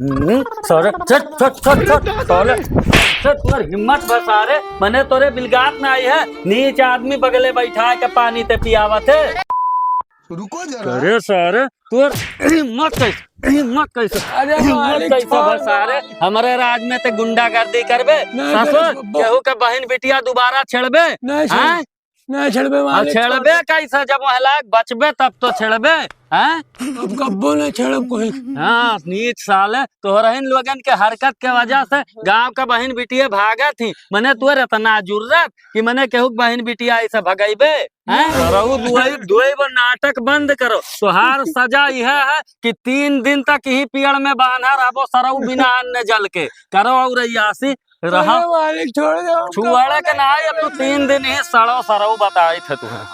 सारे छट छट छट छट साले तुम्हारी हिम्मत बस सारे मने तोरे बिलगात में आई है नीच आदमी बगले बैठा के पानी ते पियावत है। रुको जरा। अरे सारे तोर हिम्मत कैसे बस सारे हमारे राज में ते गुंडागर्दी करबे ससुर केहू के बहन बिटिया दोबारा छेड़बे हैं नहीं छेड़बे मालिक छेड़बे कैसे जब हलाक बचबे तब तो छेड़बे हैं। अब कब्बो नहीं छेड़ब कोई। हाँ नीच साले तोहरहिन लोगन के हरकत के वजह से गांव का बहन बिटिया भागा थी मने तोर इतना जुर्रत कि मने केहू बहन बिटिया ऐसे भगाइबे हैं। रहू दुई वो नाटक बंद करो तोहार सजा यह है कि 3 दिन तक ही पेड़ में बांधा रहो सरऊ बिना अन्न जल के करो और यासी रहा मालिक छोड़ दो छुआड़े के ना अब तो 3 दिन ही सड़ो सरऊ बताए थे तुम्हें।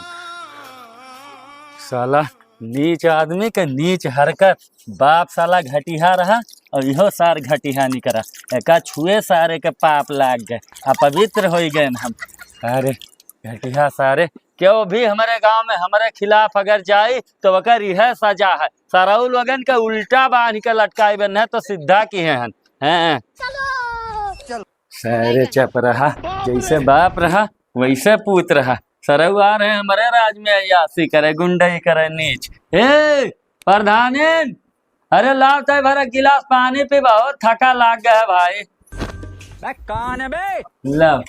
साला नीच आदमी के नीच हरकत बाप साला घटिया रहा और इहो सार घटिया नहीं करा एका छुए सारे के पाप लाग गए अपवित्र हो गए हम। अरे घटिया सारे क्यों भी हमारे गांव में हमारे खिलाफ अगर जाए तो वकर यह सजा है सरऊ लोगन के उल्टा बांध के लटकाए बन है तो सीधा की है सारे चप रहा जैसे बाप रहा वैसे पूत रहा सरऊ आ रहे हमारे राज में अयासी करे गुंडई करे नीच। ए प्रधान अरे लाओ तय भरा गिलास पानी पी बहुत थका लाग गया भाई। कौन है बे लाओ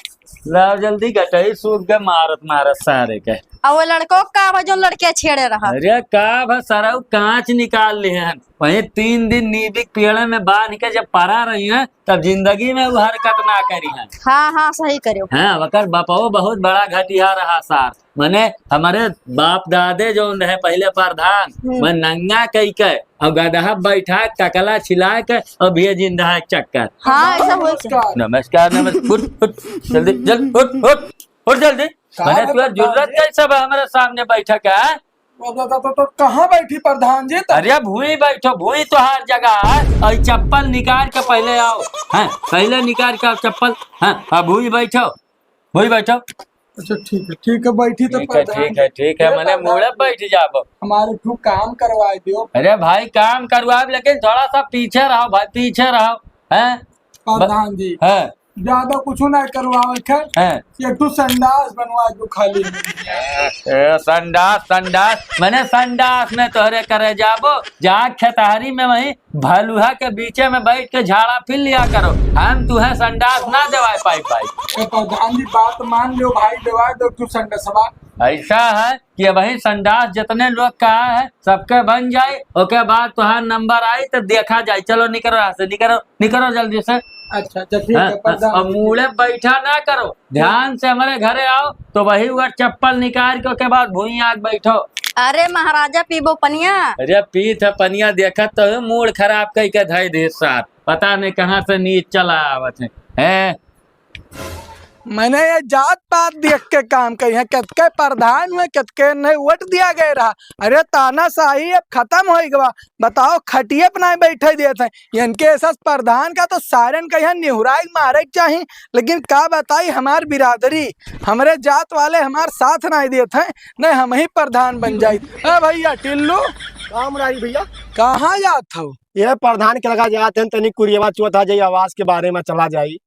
लाओ जल्दी गटई सूख गए मारत सारे के। और वो लड़को का जो लड़के छेड़े रहा अरे का सरऊ कांच निकाल लिए हैं वही 3 दिन नीबिक पेड़ में बांध के जब पड़ा रही है तब जिंदगी में वो हरकत ना करी है। हाँ हाँ सही करियो। हाँ वकर बापो बहुत बड़ा घटिया रहा सार मने हमारे बाप दादे जो रहे पहले प्रधान मैं नंगा कई के और गदहा बैठा टकला छिला के और भी जिंदा है चक्कर। हाँ ऐसा हो नमस्कार जल्दी उठ जल्दी मैंने तुझे जरूरत कैसे हमारे सामने बैठक है तो कहाँ बैठी प्रधान जी? अरे भूई बैठो भूई तो हर जगह है और चप्पल निकाल के पहले आओ हैं पहले निकाल के आओ चप्पल हाँ भूई बैठो अच्छा ठीक है बैठी तो ठीक है मैंने मुड़े बैठ जाओ हमारे तू काम करवा दियो। अरे भाई काम करवा लेकिन थोड़ा सा पीछे रहो भाई पीछे रहो हैं प्रधान जी है ज्यादा कुछ ना करवावे एक तू संडास बनवा दो खाली। संडास मैंने संडास में तोहरे करे जाबो जहाँ खेतहरी में वही भलुहा के बीचे में बैठ के झाड़ा फिर लिया करो हम तुहे संडास ना देवाए पाई प्रधान जी बात मान लो भाई दवा दो तू संडासवा। ऐसा है कि वही संडास जितने लोग का है सबके बन जाए उसके बाद तुहार नंबर आई तो देखा जाए। चलो निकलो यहाँ से निकलो जल्दी से। अच्छा ठीक है और मुड़े बैठा ना करो ध्यान से हमारे घरे आओ तो वही वो चप्पल निकाल के बाद भूई आग बैठो। अरे महाराजा पीबो पनिया। अरे पी था पनिया देखा तो मूड खराब कई के धई दे साथ पता नहीं कहाँ से नीच चला आवत है। मैंने ये जात पात देख के काम कही है कतके प्रधान में कतके नहीं वोट दिया गया रहा। अरे तानाशाही अब खत्म हो गया बताओ खटिए पर नहीं बैठे देते हैं इनके ऐसा प्रधान का तो सारन का यहाँ निहुराई मारे चाहिए लेकिन का बताई हमार बिरादरी हमारे जात वाले हमार साथ नहीं देते हैं नहीं हम ही प्रधान बन जाये। भैया टिल्लू काम रही भैया कहाँ जात हो? ये प्रधान के लगा जाते हैं तनिक कुरियवा चौथा जाई आवाज के बारे में चला जाई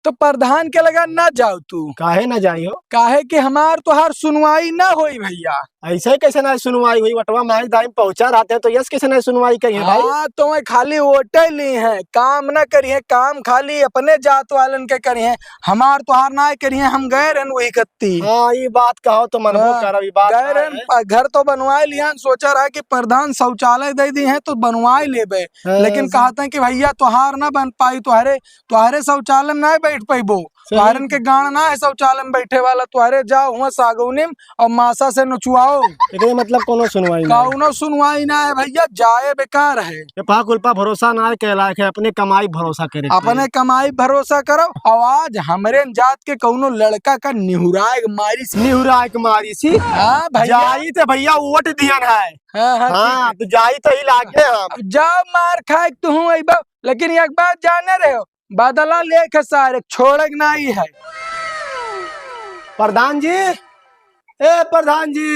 तो प्रधान के लगा ना जाओ तू काहे ना जाई हो? काहे कि हमार तो हर सुनवाई ना होई भैया। ऐसे कैसे ना सुनवाई हुई वटवा माई दाई पहुंचा रहते हैं तो यस कैसे ना सुनवाई कही है भाई? हाँ तो मैं खाली वोटे ली है काम ना करी है काम खाली अपने जात वालन के करी है हमार तो हार ना करी है हम गए रहन वही कत्ती। हाँ ये बात कहो तो मनबो करब गए रहन घर तो बनवाए लिया सोचा रहा कि प्रधान शौचालय दे दी है तो बनवाए लेबे लेकिन कहते हैं कि भैया तुहार ना बन पाई तुहारे शौचालय में ना बैठ पाइबो तुहारन के गान ना है शौचालय में बैठे वाला तुहारे जाओ हुआ सागौनी और मासा से नचुआओ। मतलब कोनो सुनवाई ना है भैया जाए बेकार है। कुलपा भरोसा ना है कहला है अपने कमाई भरोसा करे अपने कमाई भरोसा करो। आवाज हमरे जात के कोनो लड़का का निहुराए मारी सी जाई तो भैया वोट दियन है। हाँ तो जाई तो ही लागे हम जाओ मार खाए तू लेकिन एक बात जाने रहे हो बादला लेके सारे छोड़क नहीं है। प्रधान जी प्रधान जी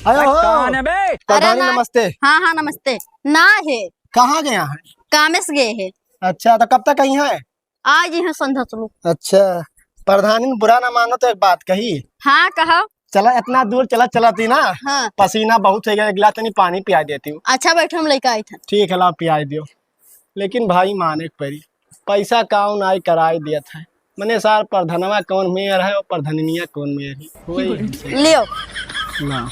आयो हो। अरे प्रधान नमस्ते। हाँ नमस्ते ना है कहाँ गया है? कामे से गए है। अच्छा तो कब तक आई है? आज ही संध्या चलो। अच्छा प्रधानी ने बुरा ना मानो तो एक बात कही। हाँ कहा। चला इतना दूर चलाती ना, हाँ पसीना बहुत हो गया, एक गिलास तनी पानी पिया देती हूँ। अच्छा बैठो, हम लेकर आए थे। ठीक है ला पिया दियो, लेकिन भाई माने के परी पैसा कौन आई कराई दिया था। मने सार प्रधनवा कौन मेयर है और प्रधनिया कौन मेयर है वही हमसे। लियो। ना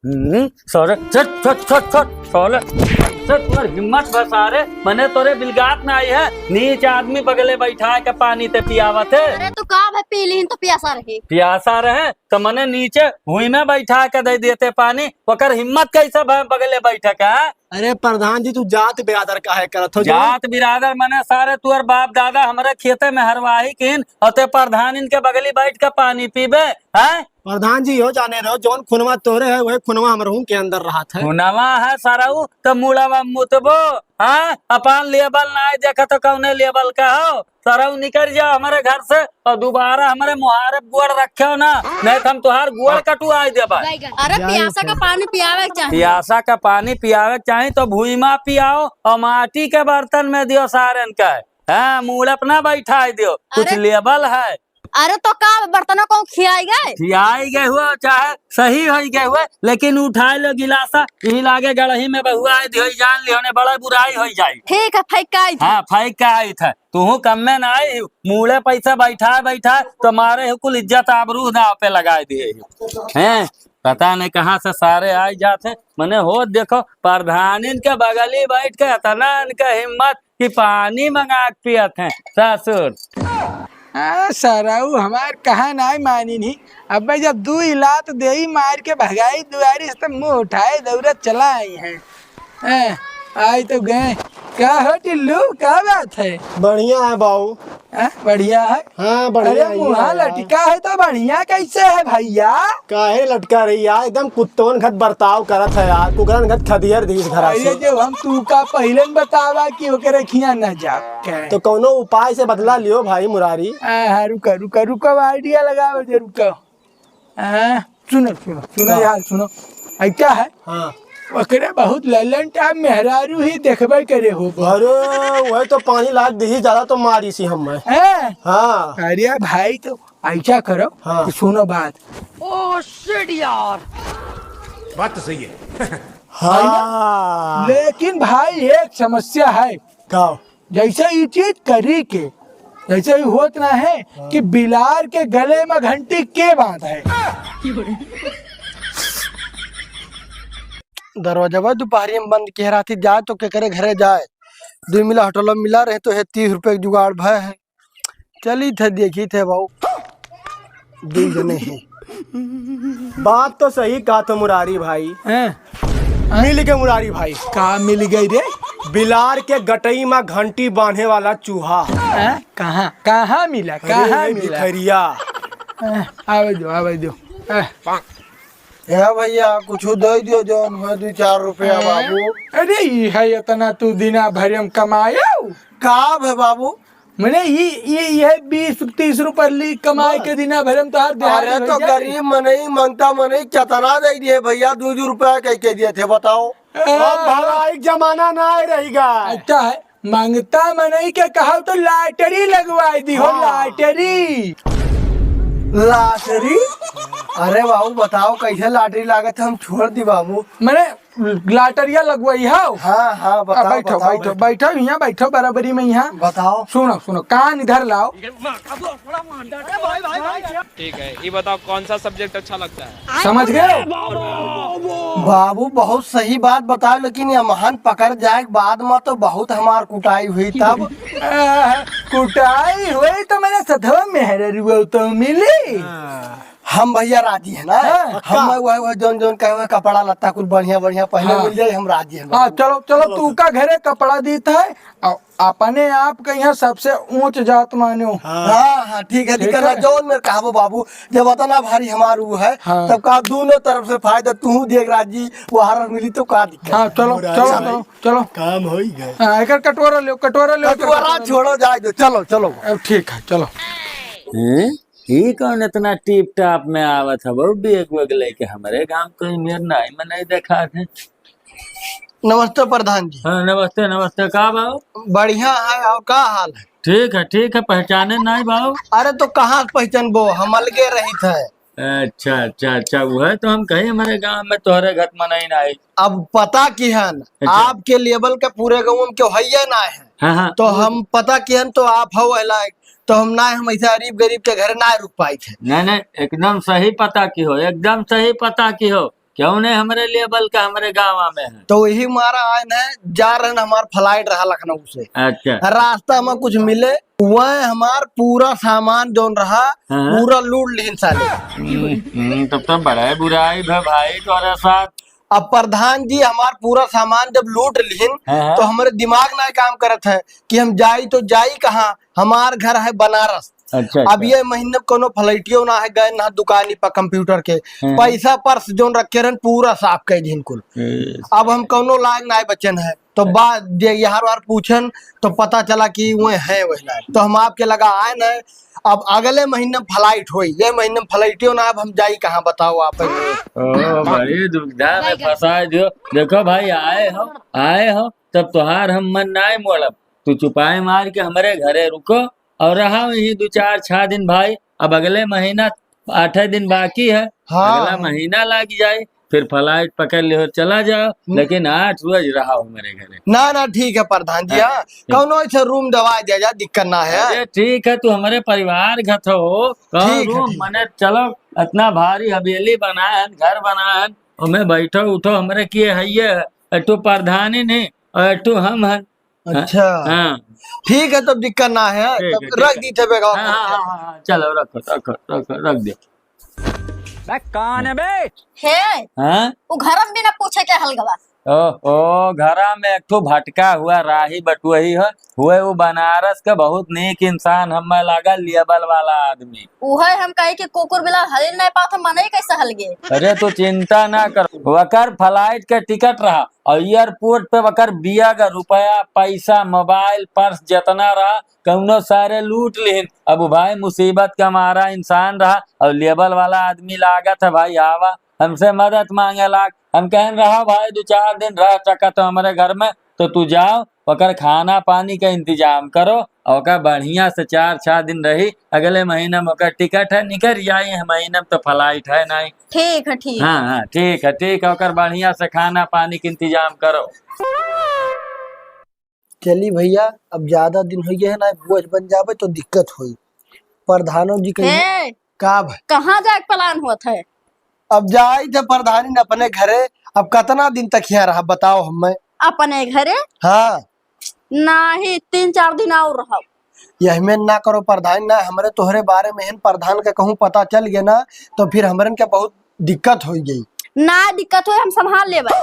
सौरे चट चट चट चट सौरे चट, तुम्हार हिम्मत बसारे मने तोरे बिलगात ना आई है। नीच आदमी बगले बैठा के पानी ते पियावत है। अरे तो का भाई पी ली तो प्यासा रही। प्यासा रहे तो मने नीचे हुई में बैठा के दे देते पानी, ओकर हिम्मत कैसे बगले बैठे का? अरे प्रधान जी तू जात बिरादर काहे करत हो? जात बिरादर मने सारे तुअर बाप दादा हमारे खेते में हरवाही किन और ते प्रधान इनके बगली बैठ के पानी पीबे है। प्रधान जी हो जाने रहो, जौन खुनवा तोरे है वही खुनवा हमरहू के अंदर रहा था। हुनवा है साराऊ तो मुड़ावा मुतबो। हाँ अपन लेबल ना देखा तो कौने लेबल का हो। साराऊ निकल जाओ हमारे घर से और दोबारा हमारे मुहारे गुड़ रखे ना, नहीं तो हम तुहार गुड़ कटुआ देबा। अरे प्यासा का पानी पियावे के चाहिए। प्यासा का पानी पियावे चाहिए तो भूइमा पियाओ और माटी के बर्तन में दियो सारन का। हाँ मूल अपना बैठा दियो, कुछ लेबल है। अरे तो का बर्तनों को खियाई गए? खियाई गए हुआ चाहे सही हो गए हुए, लेकिन उठाए लो गिलासा यही लागे गड़ही में बहुआ दियो, जान लियो ने बड़ा बुराई हो जाए। ठीक है फेंकाई। हाँ फेंक के आई था तू कम में ना आई मूले पैसा बैठा तो मारे कुल इज्जत आबरू दाव पे लगा दिए हैं। पता नहीं कहाँ से सारे आ जाते। मने हो देखो प्रधानी के बगली बैठ के इतना इनका हिम्मत कि पानी मंगा के पियत है ससुर। हाँ सराऊ हमार कहा ना मानी नहीं। अब भाई जब दू इलात दे ही मार के भगाई दुआरी से तो मुंह उठाए दौड़त चला आई है। आई तो गए। क्या हो टिल्लू, क्या बात है? बढ़िया है बाबू। बढ़िया है। हाँ बढ़िया अरे मुँह लटका है तो बढ़िया कैसे है भैया? काहे लटका रही यार, एकदम कुत्तोन घट बर्ताव करत है यार, कुकरन घट खदियर दीस घरा से। जो हम तू का पहले बतावा कि ओकरे खिया न जा तो कोनो उपाय से बदला लियो भाई मुरारी। हाँ रुको रुको रुको आइडिया लगाओ जे रुको। सुनो सुनो सुनो यार सुनो, क्या है हाँ ओकरे बहुत ललन टाइम मेहरारू ही देखबे करे हो। अरे वही तो पानी लाग दी ज्यादा तो मारी सी हम। हाँ अरे भाई तो ऐसा करो। हाँ। कि सुनो बात। ओ शिट यार, बात तो सही है। हाँ लेकिन भाई एक समस्या है। का जैसे ये चीज करी के जैसे ही होत ना है कि बिलार के गले में घंटी के बात है। दरवाजा दोपहरी में बंद किया रहा थी, जाए तो के करे घरे जाए। 2 मिला होटल में मिला रहे तो है 30 रुपए जुगाड़ भय है। चली थे देखी थे भाऊ 2 जने हैं। बात तो सही कहा तो मुरारी भाई। मिल के मुरारी भाई का मिल गई रे? बिलार के गटई में घंटी बांधे वाला चूहा। कहाँ कहाँ मिला? कहाँ मिला? खरिया आवे दो भैया कुछ दे दियो जौन है 2-4 रुपया बाबू। अरे ये है इतना तू दिना भर में कमाया का है बाबू? मैंने ये 20-30 रुपए ली कमाई के दिना भर में। अरे तो गरीब मनई मांगता मनई कितना दे दिए भैया? 2 रुपया कह के दिए थे बताओ। एक जमाना ना रहेगा। अच्छा है मांगता मनई के कहा तो लॉटरी लगवाई दी हो। Lottery lottery? अरे बाबू बताओ कैसे लॉटरी लागत है, हम छोड़ दी बाबू। मैंने लॉटरिया लगवाई है। हाँ हाँ बताओ बैठो बताओ, बैठो बैठो यहाँ बैठो बराबरी में यहाँ। बताओ। सुनो सुनो कान इधर लाओ। ठीक है ये बताओ कौन सा सब्जेक्ट अच्छा लगता है? समझ गए बाबू बहुत सही बात बताओ, लेकिन ये महान पकड़ जाए के बाद में तो बहुत हमार कुटाई हुई तब। कुटाई हुई तो मैंने सधवा मेहर तो मिली। हम भैया राजी है ना। हम वह जोन कहे कपड़ा लत्ता कुछ बढ़िया बढ़िया पहले मिल जाए, हम राजी है। हाँ चलो चलो तू का घरे कपड़ा देता है अपने आप के यहाँ सबसे ऊंच जात मानो। हाँ हाँ ठीक है दिक्कत जोन में कहो बाबू, जब इतना भारी हमार वो है तब का दोनों तरफ से फायदा। तू देख राजी वो हार मिली तो का दिक्कत। हाँ चलो चलो चलो चलो काम हो ही गए। एक कटोरा लो कटोरा छोड़ो जाए दो। चलो चलो ठीक है चलो। ही कौन इतना टीप टाप में आवत है वो भी एक वग लेके हमारे गांव कोई मेर नहीं में नहीं देखा थे। नमस्ते प्रधान जी। हाँ, नमस्ते नमस्ते। का बाबू? बढ़िया है, और का हाल है? ठीक है, पहचाने नहीं बाबू। अरे तो कहाँ पहचानबो, हम अलगे रही थे। अच्छा, वो है तो हम कहीं हमारे गांव में तोहरे घर मनाई नहीं। अब पता की है न, अच्छा। आपके लेवल के पूरे गाँव में क्यों है ना है, हाँ, तो हम पता की है तो आप हो लायक, तो हम ऐसे गरीब गरीब के घर ना रुक पाए थे। नहीं, एकदम सही पता की हो, एकदम सही पता की हो। क्यों नहीं हमारे लेवल का हमारे गाँव में है। तो वही हमारा आयन है, जा रहे न, हमार फ्लाइट रहा लखनऊ से। अच्छा। रास्ता में कुछ मिले, वह हमार पूरा सामान जोन रहा हाँ। पूरा लूट लीन साले। तब तो बड़ा बुराई भाई तुम्हारे साथ। अब प्रधान जी हमार पूरा सामान जब लूट लीन, हाँ। तो हमारे दिमाग ना काम करत है कि हम जाई तो जाई कहाँ। हमार घर है बनारस। अच्छा। अब ये महीने में कोनो फ्लाइटियो ना है, गए ना दुकानी पर कंप्यूटर के हाँ। पैसा पर्स जोन रखे रहन पूरा साफ कर दिन कुल। अब हम कोनो लायक ना बचन है, तो बाद यहाँ बार पूछन तो पता चला कि वो है वही लायक, तो हम आपके लगा आए न। अब अगले महीने में फ्लाइट हुई, ये महीने में फ्लाइटियो ना, अब हम जाई कहाँ बताओ आप। ओ, बड़ी दुविधा में फंसा दियो। देखो भाई, आए हो तब तुहार हम मन ना मोड़ब। तू चुपाई मार के हमारे घरे रुको और रहा वही 2-4-6 दिन भाई। अब अगले महीना 8 दिन बाकी है। हाँ। अगला महीना लग जाए, फिर फ्लाइट पकड़ ले चला जाओ, लेकिन 8 रोज रहा हो मेरे घरे। ना ठीक है प्रधान जी। हाँ, कौनो ऐसे रूम दवा दे जा, दिक्कत ना है। अरे ठीक है, तू हमारे परिवार घर हो। ठीक है, रूम ठीक। मने चलो, इतना भारी हवेली बनाए घर बनाए, हमें बैठो उठो हमारे किए है ये तू प्रधानी नहीं और तू हम हैं। अच्छा। हाँ ठीक है, तब दिक्कत ना है, ठीक तब है, ठीक रख है। दी थे बेगा। हाँ, चलो रख दे। हे हाँ? वो घर में भी ना पूछे के हलगवा। ओ घरा में एक ठो भटका हुआ राही बटुही है, हुए वो बनारस का बहुत नेक इंसान, हमें लगा लेबल वाला आदमी। उहे हम कहे कि कुकुर बिला हल नहीं पात, हम मने कैसे हल गे। अरे तू चिंता ना कर, वकर फ्लाइट के टिकट रहा और एयरपोर्ट पे वकर बिया का रुपया पैसा मोबाइल पर्स जितना रहा कौनो सारे लूट लिन। अब भाई मुसीबत का मारा इंसान रहा और लेबल वाला आदमी लागत है भाई, आवा हमसे मदद मांगे लाग। हम कहन रहा भाई 2-4 दिन रह सका तो हमारे घर में, तो तू जाओ ओकर खाना पानी का इंतजाम करो और ओकर बढ़िया से 4-6 दिन रही। अगले महीने में ओकर टिकट है, निकल जाए महीने में तो फ्लाइट है नहीं। ठीक है ठीक। हाँ ठीक है, ओकर बढ़िया से खाना पानी के इंतजाम करो। चली भैया, अब ज्यादा दिन हो गए है ना, बोझ बन जावे तो दिक्कत हुई। प्रधानो जी कहीं हे का भाई, कहाँ जाके प्लान हुआ था? अब जाई थे प्रधानी ने अपने घरे। अब कितना दिन तक यहाँ रहा बताओ हमें। अपने घरे हाँ, नाही 3-4 दिन और रहा। यही में ना करो प्रधान ना, हमारे तोहरे बारे में प्रधान के कहूँ पता चल गया ना, तो फिर हमारे के बहुत दिक्कत हो गई। ना दिक्कत हो, हम संभाल लेबे।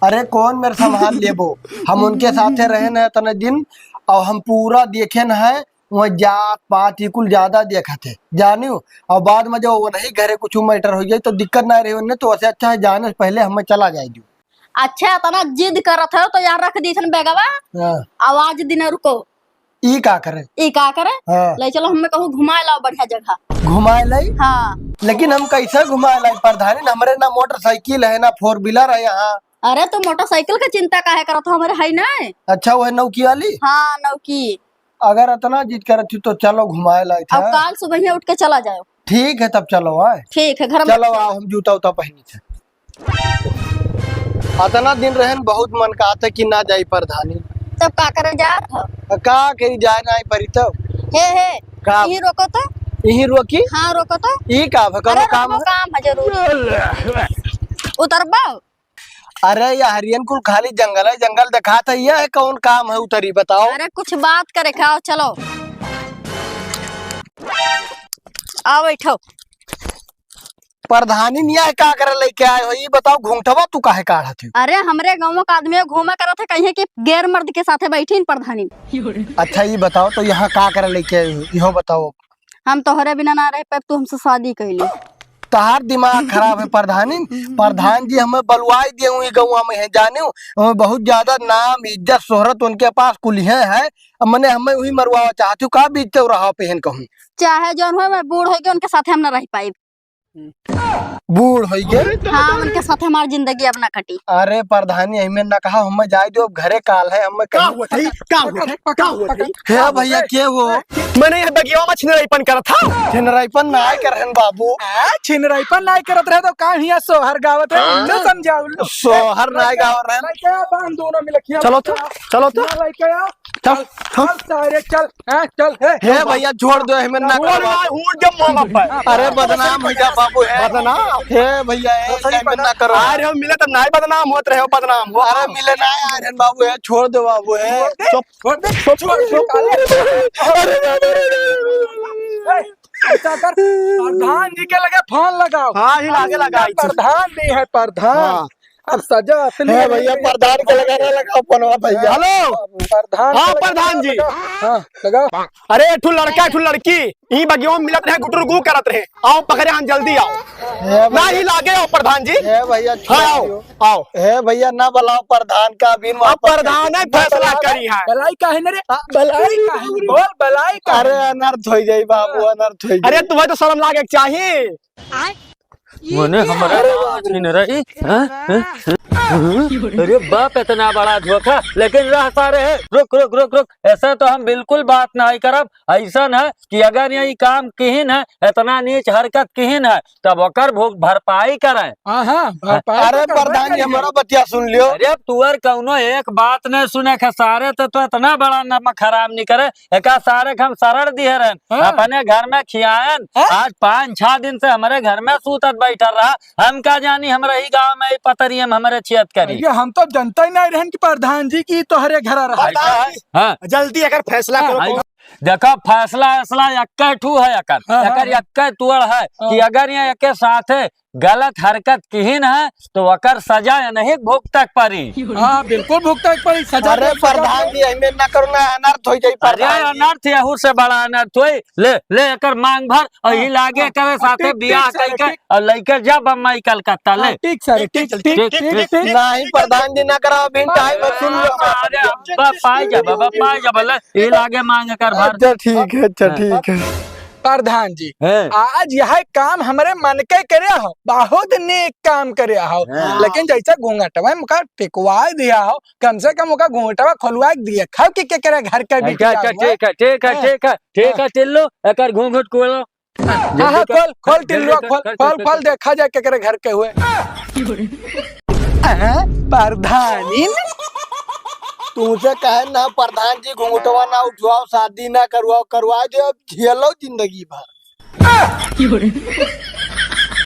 अरे कौन मेरे संभाल लेबो, हम उनके साथे रहे न इतने दिन, और हम पूरा देखे न है, वहाँ जात पात ही कुल ज्यादा देखा थे जानियो। और बाद में जब वो नहीं घरे कुछ मैटर हो गई तो दिक्कत ना रही उन्हें, तो वैसे अच्छा है जाने से पहले हमें चला जाएगी। अच्छा तना जिद करत है तो यार रख दी थन बेगवा। हाँ। आवाज दिन रुको। ई का करे? ई का करे? हाँ। ले चलो हमें कहूँ घुमा लाओ बढ़िया जगह। घुमाए लाई? हाँ। लेकिन हम कैसे घुमाए लाई प्रधानी, हमारे ना मोटरसाइकिल है ना 4 व्हीलर है यहाँ। अरे तो मोटरसाइकिल का चिंता काहे करत हो, हमारे है ना। अच्छा वो है नौकी वाली? हाँ नौकी। अगर इतना जिद करत थी तो चलो घुमाए लाई था। अब काल सुबह ही उठ के चला जाओ। ठीक है तब चलो। आए ठीक है, घर में चलो आओ, हम जूता उता पहनी थे। इतना दिन रहन बहुत मन का आते कि ना जाई प्रधानी। तब का करे जा रहा? का करी जाए ना परी तब। हे का? यही रोको तो। यही रोकी? हाँ रोको तो। ई का अरे काम है? काम है जरूर। उतरबा। अरे ये हरियन कुल खाली जंगल है, जंगल दिखा था, यह है कौन काम है उतरी बताओ। अरे कुछ बात करे खाओ, चलो आओ बैठो। प्रधानी निया का करे लेके आए हो, ये बताओ घूंघटवा तू काहे काढ़ा थी? अरे हमरे गाँव का आदमी घूमा करा था कहीं कि गैर मर्द के साथे बैठी प्रधानी। अच्छा ये बताओ तो यहाँ का करे लेके आए हो, इहो बताओ। हम तोहरे बिना ना रह पाए, तू हमसे शादी कैली। तहार दिमाग खराब है प्रधानी। प्रधान जी हमें बलवाई दिए हुई गौवा में है जाने, हमें बहुत ज्यादा नाम इज्जत शोहरत उनके पास कुलिये है। अब मैंने हमें वही मरवा चाहती हूँ, का बीतते रहा पहन कहूँ। चाहे जौन हो, मैं बूढ़ हो गई उनके साथे हम ना रह पाई। बूढ़ हो गए। हाँ उनके साथ हमारी जिंदगी अब ना कटी। अरे प्रधानी हमें ना कहा हम जाए दो घरे काल है हम का हुआ थी का हुआ थी का हुआ थी हे भैया के वो मैंने ये बगिया में छिनराईपन करा था। छिनराईपन ना आए करहन बाबू। छिनराईपन नहीं करत रहे तो का हिया सोहर गावत है उन्हें समझाओ। सोहर ना गाँव रहन। क्या बांध दोनों मिल के चलो तो चलो तो चल चल सारे चल चल हे भैया छोड़ दो हमें ना करो। हूं जब मामा पर अरे बदनाम हो जा बाबू है बदनाम हे भैया हमें ना करो। अरे हम मिले तब नाई बदनाम होत रहे हो बदनाम हो। अरे मिले ना यार बाबू है छोड़ दो बाबू है। छोड़ दे ऐसा कर प्रधान जी के लगे फोन लगाओ। हाँ ही लागे लगा प्रधान भी है प्रधान। अब सजा असली हे भैया प्रधान के लगा पनवा भैया। हेलो प्रधान हाँ प्रधान जी। हाँ लगाओ। अरे एक ठू लड़का एक ठू लड़की यही बगियों में मिलत रहे गुटर गु करत रहे। आओ पकड़े हम जल्दी आओ ना ही लागे आओ प्रधान जी। हे भैया हाँ आओ आओ। हे भैया ना बुलाओ प्रधान का बिन अब प्रधान है फैसला करी है। बलाई काहे न रे बलाई काहे न बोल बलाई काहे। अरे अनर्थ हो जाई बाबू अनर्थ हो अरे तुम्हें तो शर्म लागे के चाहिए। मोने हमारा छीन रही अरे बाप इतना बड़ा धोखा लेकिन रह सारे है। रुक रुक रुक रुक ऐसा तो हम बिल्कुल बात नहीं करब। ऐसा है कि अगर यही काम किहिन है इतना नीच हरकत किहिन है तब ओकर भरपाई करे। अरे प्रधान जी हमारा बतिया सुन लियो। अरे तुअर कौनो एक बात नहीं सुने के सारे तो इतना बड़ा नमक हराम नहीं करे। एक सारे हम सरल दिए रहन अपने घर में खियायन। आज 5-6 दिन से हमारे घर में सूतत बैठल रहा। हम का जानी हमारे ही गाँव में पतरियम हमारे छियत करी। हम तो जनता ही नहीं रहन कि प्रधान जी की तोहरे घर रहा। हाँ जल्दी अगर फैसला करो। देखो फैसला ऐसला यक्का ठू है एकर यक्का तुअर है कि अगर ये एक साथे गलत हरकत किहिन है तो ओकर सजा नहीं भुगतक पड़ी। हाँ बिल्कुल भुगतक पड़ी सजा। अरे प्रधान जी हमें ना करो ना अनर्थ हो जाई। अरे अनर्थ यहू से बड़ा अनर्थ होई। ले ले एकर मांग भर और ही लागे करे साथे बियाह करके और लेके जा बम्बई कलकत्ता ले। ठीक सर ठीक नहीं प्रधान जी ना करो बिन टाइम सुन लो। अरे अब्बा पाई जा बाबा पाई जा बोले ये लागे मांग कर भर। अच्छा ठीक है अच्छा ठीक है। प्रधान जी आज यह काम हमारे मन के करे हो बहुत नेक काम करे हो। लेकिन जैसा घूंघटवा मुका टिकवा दिया हो कम से कम मुका घूंघटवा खोलवा दिया खाओ कि के करे घर का ठीक है ठीक है ठीक है ठीक है ठीक है टिल्लू एकर घूंघट खोलो। हाँ खोल खोल टिल्लू खोल खोल देखा जाए के करे घर के हुए। प्रधानी तुमसे कहे ना प्रधान जी घूंघटवा ना उठवाओ शादी ना करवाओ करवा दो अब झेलो जिंदगी भर।